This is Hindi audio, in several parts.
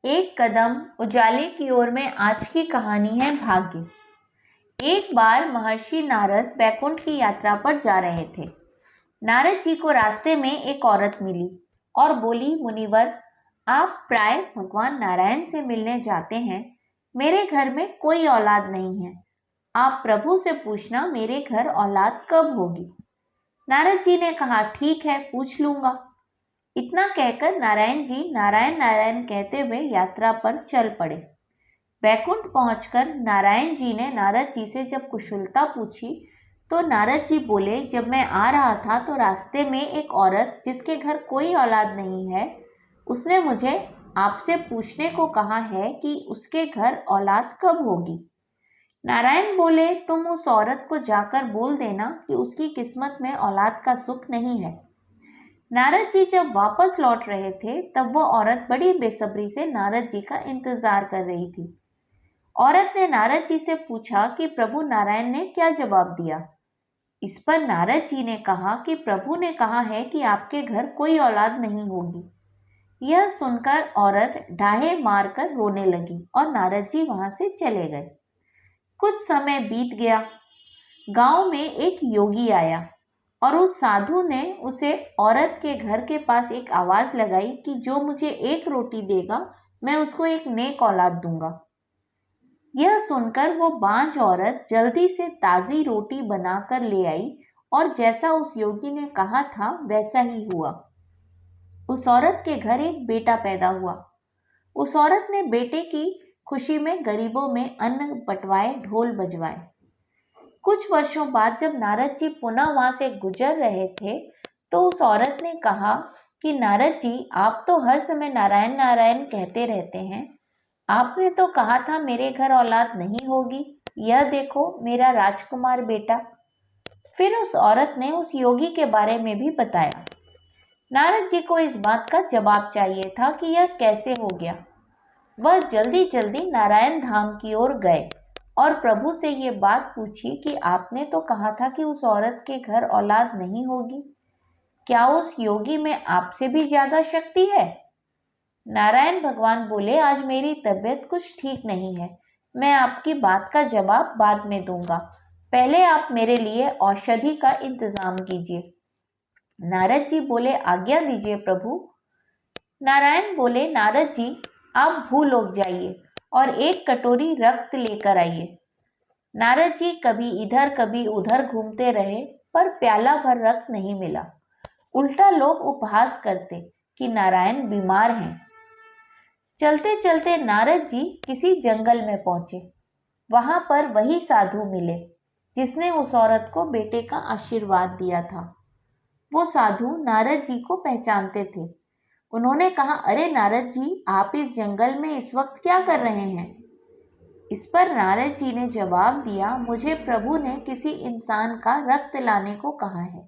एक कदम उजाले की ओर में आज की कहानी है भाग्य। एक बार महर्षि नारद बैकुंठ की यात्रा पर जा रहे थे। नारद जी को रास्ते में एक औरत मिली और बोली, मुनिवर, आप प्राय भगवान नारायण से मिलने जाते हैं। मेरे घर में कोई औलाद नहीं है। आप प्रभु से पूछना मेरे घर औलाद कब होगी। नारद जी ने कहा, ठीक है, पूछ लूंगा। इतना कहकर नारायण जी नारायण नारायण कहते हुए यात्रा पर चल पड़े। बैकुंठ पहुंचकर नारायण जी ने नारद जी से जब कुशलता पूछी तो नारद जी बोले, जब मैं आ रहा था तो रास्ते में एक औरत जिसके घर कोई औलाद नहीं है, उसने मुझे आपसे पूछने को कहा है कि उसके घर औलाद कब होगी। नारायण बोले, तुम उस औरत को जाकर बोल देना कि उसकी किस्मत में औलाद का सुख नहीं है। नारद जी जब वापस लौट रहे थे तब वो औरत बड़ी बेसब्री से नारद जी का इंतजार कर रही थी। औरत ने नारद जी से पूछा कि प्रभु नारायण ने क्या जवाब दिया। इस पर नारद जी ने कहा कि प्रभु ने कहा है कि आपके घर कोई औलाद नहीं होगी। यह सुनकर औरत ढाहे मारकर रोने लगी और नारद जी वहां से चले गए। कुछ समय बीत गया। गांव में एक योगी आया और उस साधु ने उसे औरत के घर के पास एक आवाज लगाई कि जो मुझे एक रोटी देगा मैं उसको एक नेक औलाद दूंगा। यह सुनकर वो बांझ औरत जल्दी से ताजी रोटी बनाकर ले आई और जैसा उस योगी ने कहा था वैसा ही हुआ। उस औरत के घर एक बेटा पैदा हुआ। उस औरत ने बेटे की खुशी में गरीबों में अन्न बंटवाए, ढोल बजवाए। कुछ वर्षों बाद जब नारद जी पुनः वहां से गुजर रहे थे तो उस औरत ने कहा कि नारद जी, आप तो हर समय नारायण नारायण कहते रहते हैं। आपने तो कहा था मेरे घर औलाद नहीं होगी। यह देखो मेरा राजकुमार बेटा। फिर उस औरत ने उस योगी के बारे में भी बताया। नारद जी को इस बात का जवाब चाहिए था कि यह कैसे हो गया। वह जल्दी जल्दी नारायण धाम की ओर गए और प्रभु से ये बात पूछी कि आपने तो कहा था कि उस औरत के घर औलाद नहीं होगी। क्या उस योगी में आपसे भी ज्यादा शक्ति है? नारायण भगवान बोले, आज मेरी तबीयत कुछ ठीक नहीं है। मैं आपकी बात का जवाब बाद में दूंगा। पहले आप मेरे लिए औषधि का इंतजाम कीजिए। नारद जी बोले, आज्ञा दीजिए प्रभु। नारायण बोले, नारद जी, आप भूलोक जाइए और एक कटोरी रक्त लेकर आइए। नारद जी कभी इधर कभी उधर घूमते रहे पर प्याला भर रक्त नहीं मिला। उल्टा लोग उपहास करते कि नारायण बीमार हैं। चलते चलते नारद जी किसी जंगल में पहुंचे। वहां पर वही साधु मिले जिसने उस औरत को बेटे का आशीर्वाद दिया था। वो साधु नारद जी को पहचानते थे। उन्होंने कहा, अरे नारद जी, आप इस जंगल में इस वक्त क्या कर रहे हैं? इस पर नारद जी ने जवाब दिया, मुझे प्रभु ने किसी इंसान का रक्त लाने को कहा है।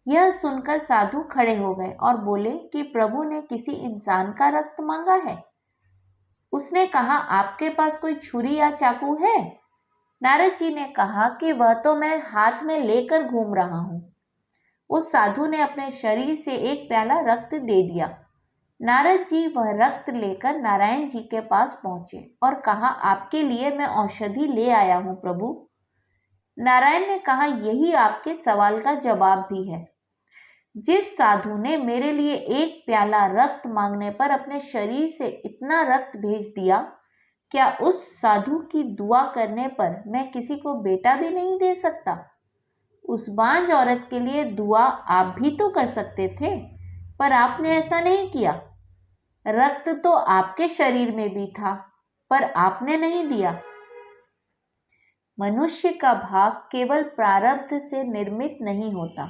यह सुनकर साधु खड़े हो गए और बोले कि प्रभु ने किसी इंसान का रक्त मांगा है। उसने कहा, आपके पास कोई छुरी या चाकू है? नारद जी ने कहा कि वह तो मैं हाथ में लेकर घूम रहा हूं। उस साधु ने अपने शरीर से एक प्याला रक्त दे दिया। नारद जी वह रक्त लेकर नारायण जी के पास पहुंचे और कहा, आपके लिए मैं औषधि ले आया हूं प्रभु। नारायण ने कहा, यही आपके सवाल का जवाब भी है। जिस साधु ने मेरे लिए एक प्याला रक्त मांगने पर अपने शरीर से इतना रक्त भेज दिया, क्या उस साधु की दुआ करने पर मैं किसी को बेटा भी नहीं दे सकता? उस बांझ औरत के लिए दुआ आप भी तो कर सकते थे, पर आपने ऐसा नहीं किया। रक्त तो आपके शरीर में भी था, पर आपने नहीं दिया। मनुष्य का भाग केवल प्रारब्ध से निर्मित नहीं होता,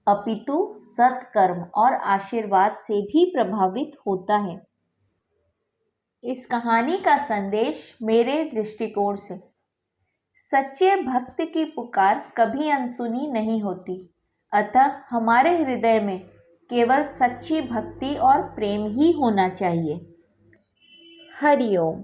अपितु सत्कर्म और आशीर्वाद से भी प्रभावित होता है। इस कहानी का संदेश मेरे दृष्टिकोण से, सच्चे भक्त की पुकार कभी अनसुनी नहीं होती। अतः हमारे हृदय में केवल सच्ची भक्ति और प्रेम ही होना चाहिए। हरि ओम।